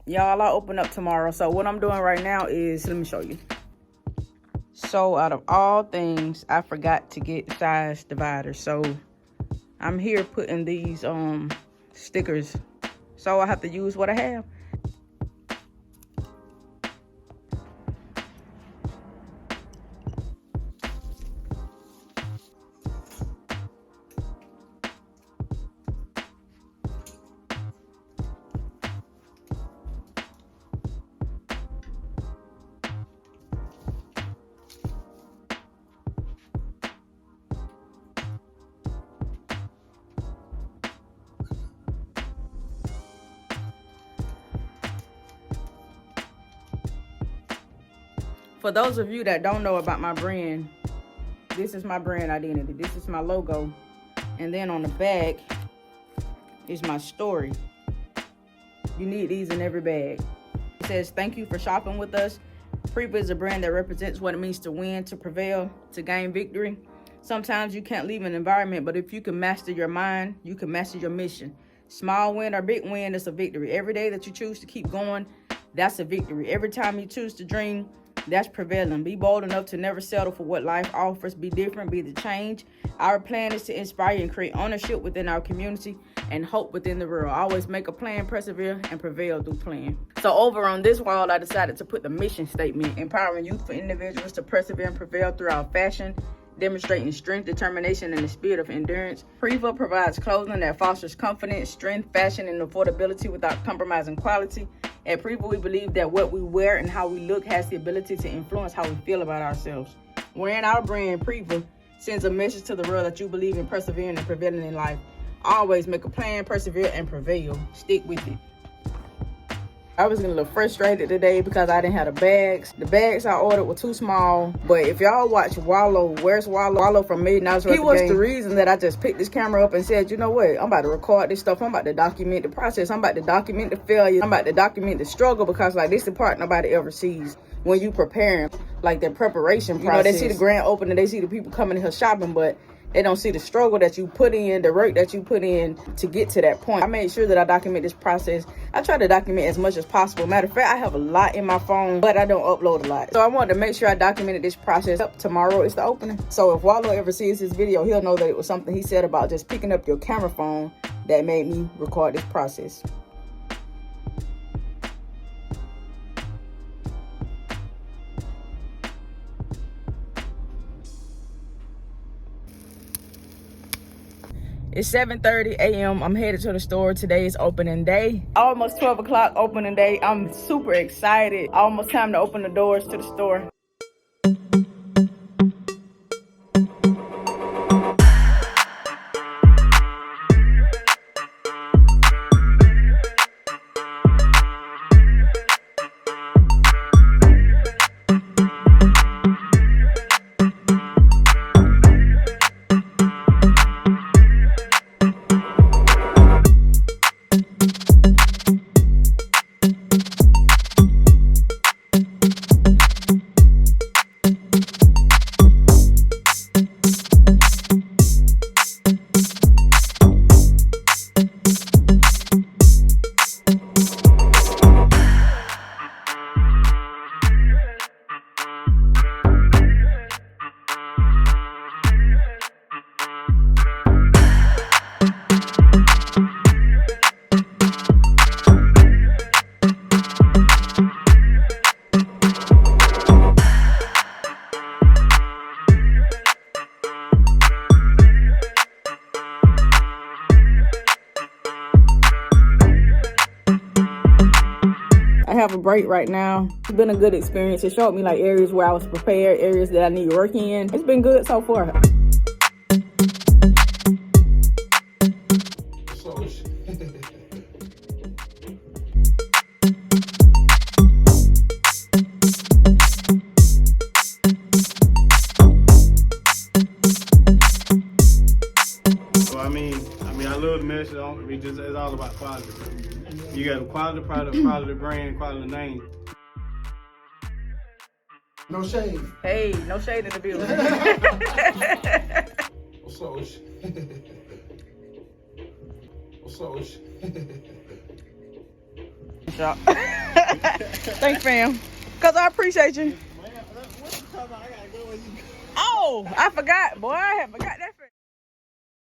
Y'all, I open up tomorrow. So what I'm doing right now is, let me show you. So out of all things, I forgot to get size dividers. So I'm here putting these stickers. So I have to use what I have. For those of you that don't know about my brand, this is my brand identity. This is my logo. And then on the back is my story. You need these in every bag. It says, thank you for shopping with us. Preva is a brand that represents what it means to win, to prevail, to gain victory. Sometimes you can't leave an environment, but if you can master your mind, you can master your mission. Small win or big win is a victory. Every day that you choose to keep going, that's a victory. Every time you choose to dream, that's prevailing. Be bold enough to never settle for what life offers. Be different, be the change. Our plan is to inspire and create ownership within our community and hope within the world. Always make a plan, persevere, and prevail through plan. So over on this wall, I decided to put the mission statement: empowering youth for individuals to persevere and prevail throughout fashion, demonstrating strength, determination, and the spirit of endurance. Preva provides clothing that fosters confidence, strength, fashion, and affordability without compromising quality. At Preva, we believe that what we wear and how we look has the ability to influence how we feel about ourselves. Wearing our brand, Preva, sends a message to the world that you believe in persevering and prevailing in life. Always make a plan, persevere, and prevail. Stick with it. I was getting a little frustrated today because I didn't have the bags. The bags I ordered were too small. But if y'all watch Wallow, where's Wallow? Wallow from Millionaire. He was the reason that I just picked this camera up and said, you know what? I'm about to record this stuff. I'm about to document the process. I'm about to document the failure. I'm about to document the struggle, because like this is the part nobody ever sees when you preparing, like the preparation process. You know, they see the grand opening, they see the people coming in here shopping, but they don't see the struggle that you put in, the work that you put in to get to that point. I made sure that I document this process. I try to document as much as possible. Matter of fact, I have a lot in my phone, but I don't upload a lot. So I wanted to make sure I documented this process. Tomorrow is the opening. So if Wallow ever sees this video, he'll know that it was something he said about just picking up your camera phone that made me record this process. It's 7:30 a.m. I'm headed to the store. Today is opening day. Almost 12 o'clock opening day. I'm super excited. Almost time to open the doors to the store. I have a break right now. It's been a good experience. It showed me like areas where I was prepared, areas that I need to work in. It's been good so far. I love the message. It's all about quality. You got a quality product, quality brand, quality name. No shade. Hey, no shade in the building. What's up? What's up? Shop. Thanks, fam. Cause I appreciate you. Man, what you talking about? I gotta go where you go. Oh, I forgot, boy. I had forgot that.